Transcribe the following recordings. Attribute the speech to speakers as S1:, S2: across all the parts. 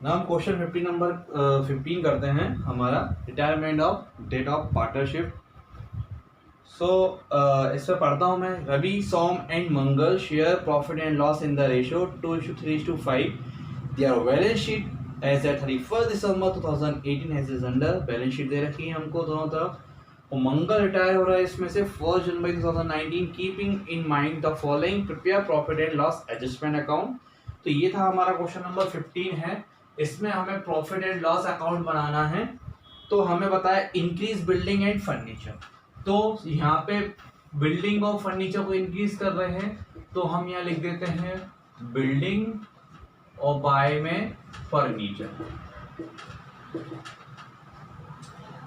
S1: Now हम question 15 number 15 करते हैं हमारा retirement of date of partnership. So इसमें पढ़ता हूँ मैं। Ravi, Som and Mangal share profit and loss in the ratio 2:3:5। Their balance sheet as at 31 December 2018 has is under. Balance sheet दे रखी है हमको दोनों तरफ। और मंगल रिटायर हो रहा है इसमें से 1 जनवरी 2019। Keeping in mind the following, prepare profit and loss adjustment account. तो ये था हमारा क्वेश्चन नंबर 15 है। इसमें हमें प्रॉफिट एंड लॉस अकाउंट बनाना है। तो हमें बताया इंक्रीज बिल्डिंग एंड फर्नीचर। तो यहाँ पे बिल्डिंग और फर्नीचर को इंक्रीज कर रहे हैं, तो हम यहाँ लिख देते हैं बिल्डिंग और बाय में फर्नीचर।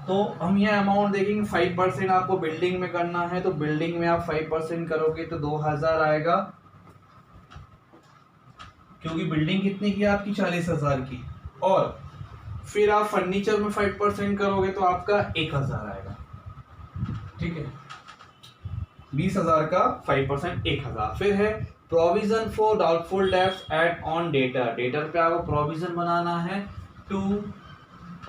S1: तो हम ये अमाउंट देखेंगे 5% आपको बिल्डिंग में करना है, तो बिल्डिंग में आप 5% करोगे तो 2000 आएगा, क्योंकि बिल्डिंग कितने की आपकी 40,000 की। और फिर आप फर्नीचर में 5% करोगे तो आपका 1000 आएगा। ठीक है, 20,000 का 5% 1000। फिर है provision for doubtful debts at on debtor. Debtor पे आपको प्रोविजन बनाना है टू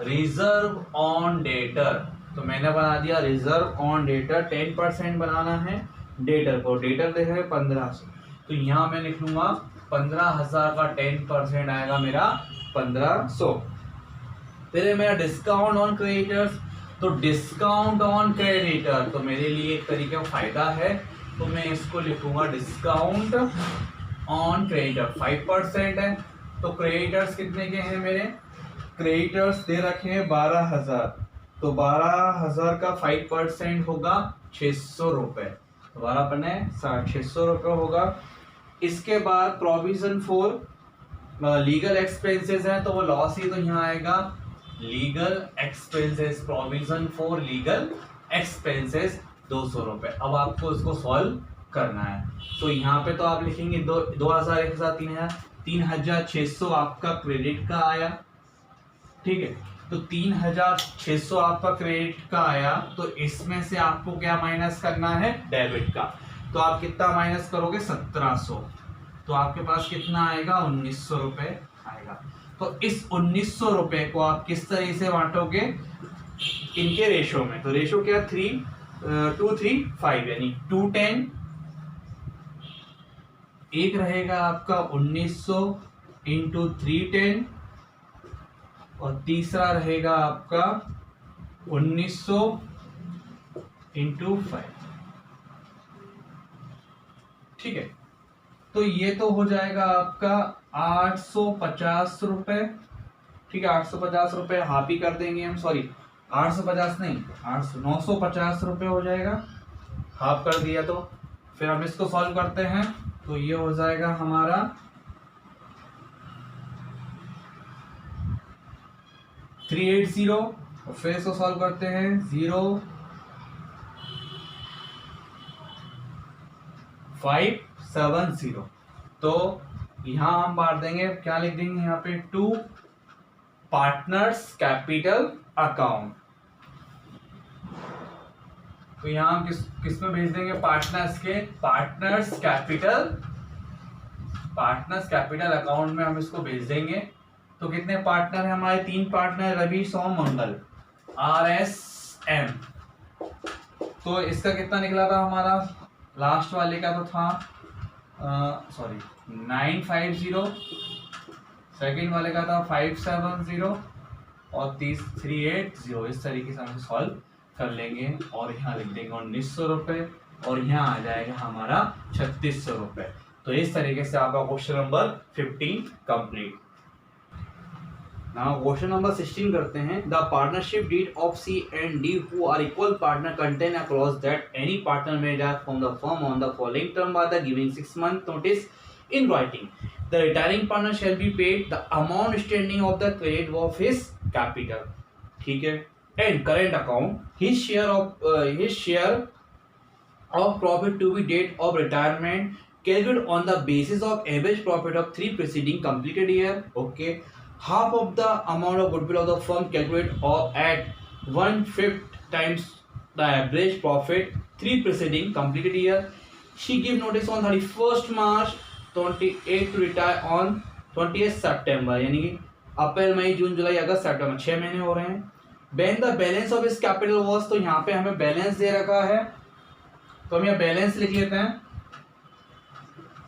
S1: रिजर्व ऑन डेटर। तो मैंने बना दिया रिजर्व ऑन डेटर। 10% बनाना है डेटर को। डेटर दे है 1500, तो यहाँ मैं लिख लूंगा 15,000 का 10% आएगा मेरा 1500। फिर है मेरा डिस्काउंट ऑन क्रेडिटर्स। तो डिस्काउंट ऑन क्रेडिटर तो मेरे लिए एक तरीके का फायदा है, तो मैं इसको लिखूंगा डिस्काउंट ऑन क्रेडिटर 5% है। तो क्रेडिटर्स कितने के हैं मेरे? क्रेडिटर्स दे रखे हैं 12,000, तो 12,000 का 5% होगा 600 रुपए। तो 12 600 रुपये होगा। इसके बाद प्रोविजन फॉर लीगल एक्सपेंसेस है, तो वो लॉस ही तो यहाँ आएगा legal expenses. Provision for legal expenses 200 रुपए। अब आपको इसको सॉल्व करना है, तो यहाँ पे तो आप लिखेंगे 2000 एक साथ 3,600 आपका क्रेडिट का आया। ठीक है, तो 3,600 आपका क्रेडिट का आया, तो इसमें से आपको क्या माइनस करना है? डेबिट का। तो आप कितना माइनस करोगे? 1700। तो आपके पास कितना आएगा? 1900 रुपए आएगा। तो इस 1900 रुपए को आप किस तरह से बांटोगे? इनके रेशो में। तो रेशो क्या? 2:3:5 यानी 2:10। एक रहेगा आपका 1900 इंटू 3:10, और तीसरा रहेगा आपका 1900 इंटू 5। ठीक है, तो ये तो हो जाएगा आपका 850 रुपए। ठीक है, 850 रुपए हाफ ही कर देंगे हम, सॉरी 850 नहीं, 950 रुपए हो जाएगा, हाफ कर दिया। तो फिर हम इसको सॉल्व करते हैं, तो ये हो जाएगा हमारा 380। और फिर इसको सॉल्व करते हैं 0570। तो यहां हम बांट देंगे, क्या लिख देंगे यहाँ पे? To partners capital account. तो यहां हम किस में भेज देंगे? पार्टनर्स के पार्टनर्स कैपिटल अकाउंट में हम इसको भेज देंगे। तो कितने पार्टनर है हमारे? 3 पार्टनर, रवि, सोम, मंगल, RSM। तो इसका कितना निकला था हमारा? लास्ट वाले का तो था 950, सेकेंड वाले का था 570, और 380। इस तरीके से हम सॉल्व कर लेंगे, और यहाँ लिख देंगे 1900 रुपए, और यहाँ आ जाएगा हमारा 3600 रुपए। तो इस तरीके से आपका question number 15 complete. Now question number 16 करते हैं। The partnership deed of C and D who are equal partner contain a clause that any partner may retire from the firm on the following term by the giving 6-month notice in writing. The retiring partner shall be paid the amount standing of the credit of his capital. ठीक है, and current account his share of profit to be date of retirement calculated on the basis of average profit of 3 preceding completed year. Okay. Half of the amount of goodwill of the firm calculated at 1/5 times the average profit 3 preceding completed year. She gave notice on 31st March 28 to retire on 20th September, यानी अप्रैल मई जून जुलाई अगस्त सितंबर 6 महीने हो रहे हैं। When the balance of इस capital was, तो यहाँ पे हमें बैलेंस दे रखा है तो हम यहाँ बैलेंस लिख लेते हैं।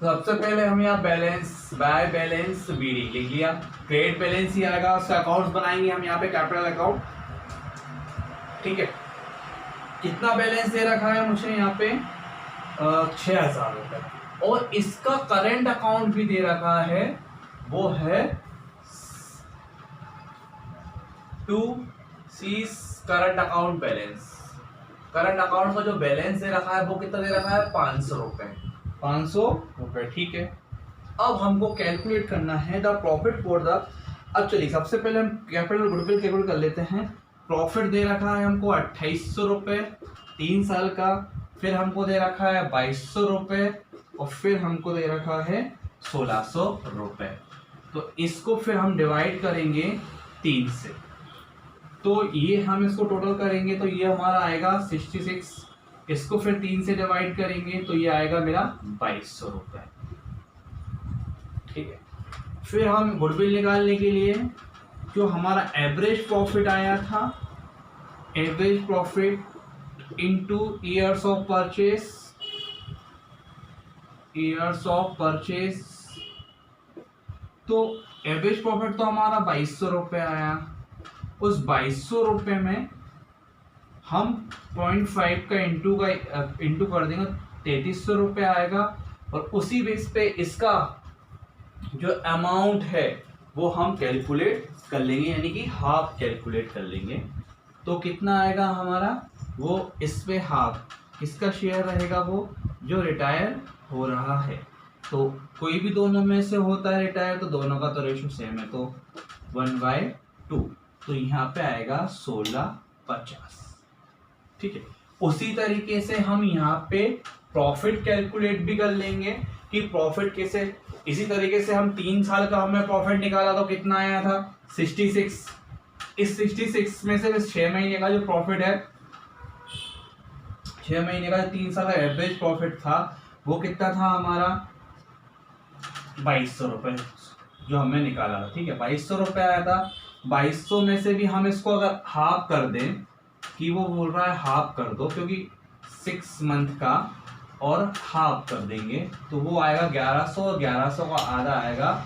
S1: सबसे पहले हम यहाँ बैलेंस बाय बैलेंस बीडी लिख लिया, क्रेडिट बैलेंस ही आएगा, उसका अकाउंट बनाएंगे हम यहाँ पे कैपिटल अकाउंट। ठीक है, कितना बैलेंस दे रखा है मुझे यहाँ पे 6,000 रुपये, और इसका करंट अकाउंट भी दे रखा है, वो है 2C current account balance. Current account का जो बैलेंस दे रखा है वो कितना दे रखा है 500 रुपये, 500 रुपये। ठीक है, अब हमको कैलकुलेट करना है द प्रॉफिट फॉर द, अब चलिए सबसे पहले हम कैपिटल गुडविल कैलकुलेट कर लेते हैं। प्रॉफिट दे रखा है हमको 2800 रुपये 3 साल का, फिर हमको दे रखा है 2200 रुपये, और फिर हमको दे रखा है 1600 रुपये। तो इसको फिर हम डिवाइड करेंगे 3 से, तो ये हम इसको टोटल करेंगे तो ये हमारा आएगा 66, इसको फिर 3 से डिवाइड करेंगे तो ये आएगा मेरा 2200 रुपये। ठीक है, फिर हम गुडविल निकालने के लिए जो हमारा एवरेज प्रॉफिट आया था, average profit into years of purchase, years of purchase, तो एवरेज प्रॉफिट तो हमारा 2200 रुपये आया। उस 2200 रुपये में हम 0.5 का इंटू कर देंगे, 3300 रुपये आएगा, और उसी बेस पे इसका जो अमाउंट है वो हम कैलकुलेट कर लेंगे, यानी कि हाफ कैलकुलेट कर लेंगे। तो कितना आएगा हमारा, वो इस पे हाफ किसका शेयर रहेगा, वो जो रिटायर हो रहा है। तो कोई भी दोनों में से होता है रिटायर, तो दोनों का तो रेशो सेम है, तो 1/2, तो यहाँ पे आएगा 1650। ठीक है, उसी तरीके से हम यहाँ पे प्रॉफिट कैलकुलेट भी कर लेंगे कि प्रॉफिट कैसे, इसी तरीके से हम 3 साल का हमने प्रॉफिट निकाला तो कितना आया था 66। इस 66 में से 6 महीने का जो प्रॉफिट है, 6 महीने का 3 साल का एवरेज प्रॉफिट था वो कितना था हमारा 2200 रुपये जो हमने निकाला था। ठीक है, 2200 रुपये आया था। 2200 में से भी हम इसको अगर हाफ कर दें, कि वो बोल रहा है हाफ कर दो क्योंकि 6 मंथ का, और हाफ कर देंगे तो वो आएगा 1100, और 1100 का आधा आएगा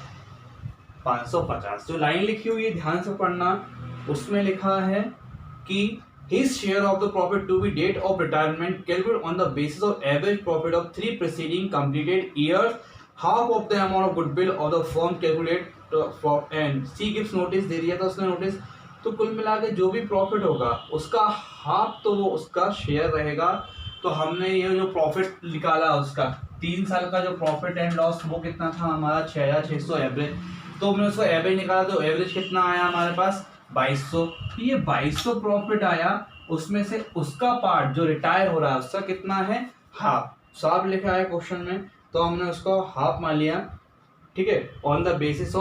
S1: 550। जो लाइन लिखी हुई है ध्यान से पढ़ना, उसमें लिखा है कि his share of the profit to be date of retirement calculated on the basis of average profit of 3 preceding completed years, half of the amount of goodwill of the firm calculate for, and C gives notice, दे दिया था उसने notice. तो कुल मिला के जो भी profit होगा उसका हाफ तो वो उसका शेयर रहेगा। तो हमने ये जो प्रॉफिट निकाला उसका 3 साल का जो प्रॉफिट एंड लॉस वो कितना था हमारा 6600 एवरेज, तो हमने उसका एवरेज निकाला तो एवरेज कितना आया हमारे पास 2200। ये 2200 प्रॉफिट आया, उसमें से उसका पार्ट जो रिटायर हो रहा है उसका कितना है हाफ, साफ लिखा है क्वेश्चन में, तो हमने उसको हाफ मान लिया। ठीक है, on the basis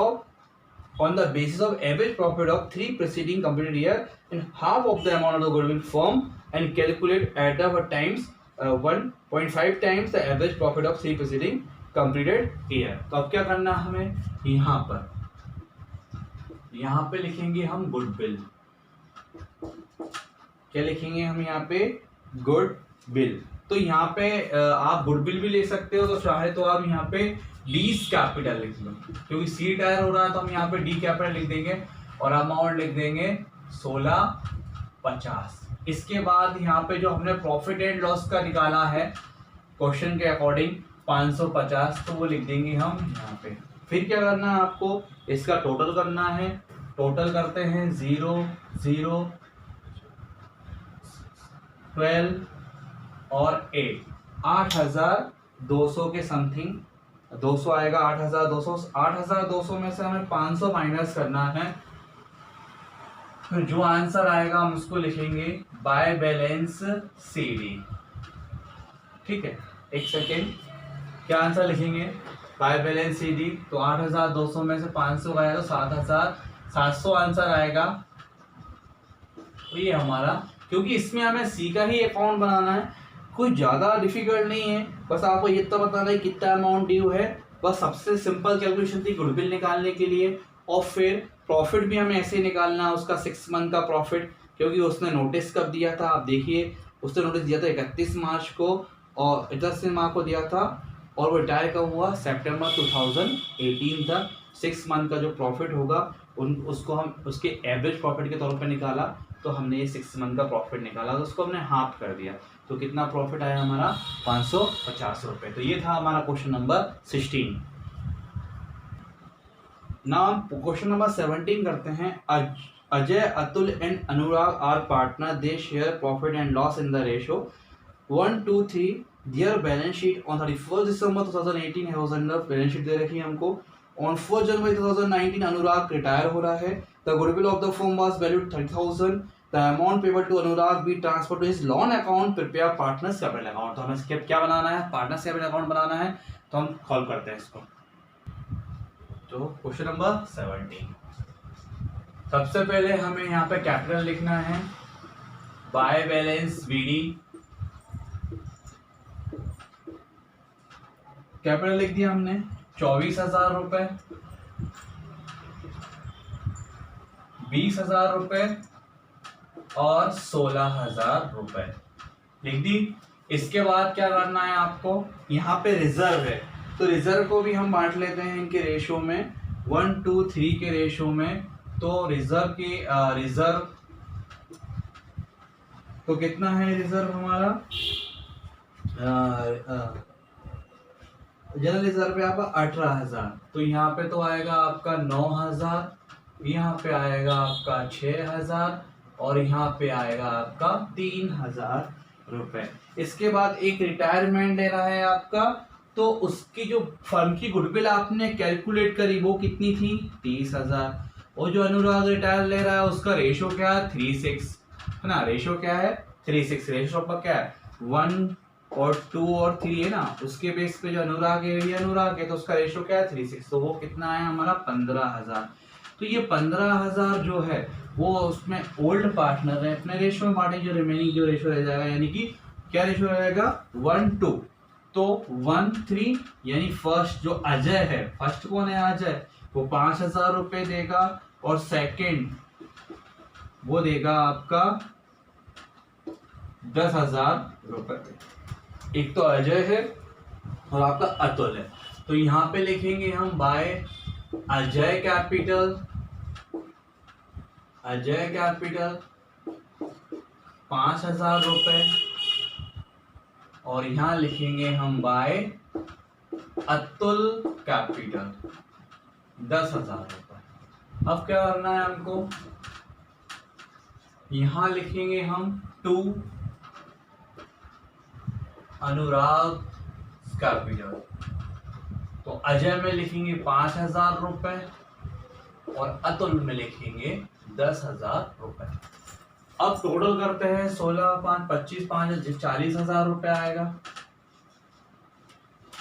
S1: of average profit of 3 preceding completed year and half of the amount of the goodwill firm and calculate at the times 1.5 times the average profit of 3 preceding completed year. तो अब क्या करना है हमें, यहाँ पे लिखेंगे हम गुडविल। क्या लिखेंगे हम यहाँ पे, गुडविल। तो यहाँ पे आप गुडविल भी ले सकते हो, तो चाहे तो आप यहाँ पे लीज कैपिटल लिख लो, क्योंकि सी रिटायर हो रहा है तो हम यहाँ पे डी कैपिटल लिख देंगे और अमाउंट लिख देंगे 1650। इसके बाद यहाँ पे जो हमने प्रॉफिट एंड लॉस का निकाला है क्वेश्चन के अकॉर्डिंग 550, तो वो लिख देंगे हम यहाँ पे। फिर क्या करना है आपको, इसका टोटल करना है। टोटल करते हैं 0 0 12 और 8, 8200 के समथिंग 200 आएगा। 8200 में से हमें 500 माइनस करना है, फिर जो आंसर आएगा हम उसको लिखेंगे बाय बैलेंस CD। ठीक है, एक सेकेंड, क्या आंसर लिखेंगे बाय बैलेंस CD, तो 8200 में से 500 गया तो 7700 आंसर आएगा। तो ये हमारा, क्योंकि इसमें हमें C का ही अकाउंट बनाना है, कोई ज़्यादा डिफिकल्ट नहीं है, बस आपको ये तो बताना है कितना अमाउंट ड्यू है। बस सबसे सिंपल कैलकुलेशन थी गुडविल निकालने के लिए, और फिर प्रॉफिट भी हमें ऐसे ही निकालना है उसका 6 मंथ का प्रॉफिट, क्योंकि उसने नोटिस कब दिया था आप देखिए, उसने नोटिस दिया था 31 मार्च को और 31 मार्च को दिया था, और वो रिटायर कब हुआ, सितंबर 2018 तक। 6 मंथ का जो प्रॉफिट होगा उसको हम उसके एवरेज प्रॉफिट के तौर पर निकाला, तो हमने ये 6 मंथ का प्रॉफिट निकाला, तो उसको हमने हाफ कर दिया, तो कितना प्रॉफिट आया हमारा 550 रुपये। तो ये था हमारा क्वेश्चन नंबर 16। नाम क्वेश्चन नंबर 17 करते हैं। Ajay, Atul and Anurag are partner, they share profit and loss in the ratio 1 2 3। Their balance sheet on 31st December 2018 है, बैलेंस शीट दे रखी है हमको। On 1st January 2019 Anurag retire हो रहा है। The goodwill of the firm was valued 30,000. The amount payable to Anurag be transferred to his loan account, prepare partners capital account। तो हमें क्या बनाना है, पार्टनर्स कैपिटल अकाउंट बनाना है, तो हम सॉल्व करते हैं इसको। तो क्वेश्चन नंबर 17, सबसे पहले हमें यहाँ पे कैपिटल लिखना है, बाय बैलेंस बीडी, कैपिटल लिख दिया हमने 24,000 रुपए, 20,000 रुपए और 16,000 रुपए लिख दी। इसके बाद क्या करना है आपको, यहाँ पे रिजर्व है, तो रिजर्व को भी हम बांट लेते हैं इनके रेशो में, 1 2 3 के रेशो में। तो रिजर्व की रिजर्व तो कितना है रिजर्व हमारा, जनरल रिजर्व पे आपका 18,000, तो यहाँ पे तो आएगा आपका 9,000, यहाँ पे आएगा आपका 6,000 और यहाँ पे आएगा आपका 3,000 रुपए। इसके बाद एक रिटायरमेंट ले रहा है आपका, तो उसकी जो फर्म की गुडविल आपने कैलकुलेट करी वो कितनी थी, 30,000, और जो अनुराग रिटायर ले रहा है उसका रेशो क्या है, 3:6 है ना, रेशो क्या है 3:6, रेशो आपका क्या है 1 और 2 और 3 है ना, उसके बेस पे जो अनुराग है तो उसका रेशो क्या है 3:6, तो वो कितना है हमारा 15,000। तो ये 15,000 जो है वो उसमें ओल्ड पार्टनर है, अपने रेशो में बांटे, जो रिमेनिंग जो रेशो रह जाएगा, यानी कि क्या रेशो रहेगा 1 2, तो 1 3, यानी फर्स्ट जो अजय है, फर्स्ट कौन है अजय, वो 5,000 रुपए देगा, और सेकंड वो देगा आपका 10,000 रुपए। एक तो अजय है और आपका अतुल है, तो यहाँ पे लिखेंगे हम बाय अजय कैपिटल 5,000 रुपए, और यहाँ लिखेंगे हम बाय अतुल कैपिटल 10,000 रुपए। अब क्या करना है हमको, यहाँ लिखेंगे हम 2 अनुराग कैपिटल, तो अजय में लिखेंगे 5,000 रुपए और अतुल में लिखेंगे 10,000 रुपए। अब टोटल करते हैं 16 5 25 5 40,000 रुपए आएगा,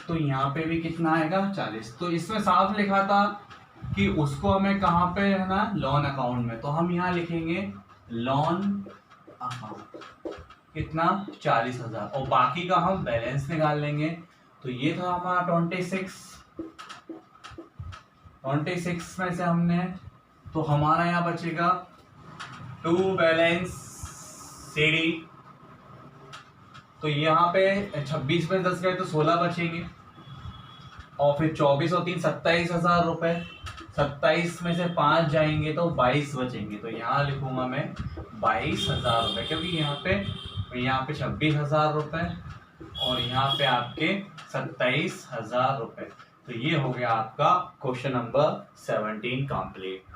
S1: तो यहाँ पे भी कितना आएगा 40। तो इसमें साफ लिखा था कि उसको हमें कहाँ पे रहना, लोन अकाउंट में, तो हम यहाँ लिखेंगे लोन अकाउंट, कितना 40,000, और बाकी का हम बैलेंस निकाल लेंगे। तो ये था हमारा 26 में से हमने, तो हमारा यहाँ बचेगा 2 बैलेंस सीडी, तो यहाँ पे 26 में 10 गए तो 16 बचेंगे, और फिर 24 और 3 27,000 रुपए, 27 में से 5 जाएंगे तो 22 बचेंगे, तो यहाँ लिखूंगा मैं 22,000 रुपए, क्योंकि यहाँ पे 26,000 रुपए और यहाँ पे आपके 27,000 रुपए। तो ये हो गया आपका क्वेश्चन नंबर 17 कंप्लीट।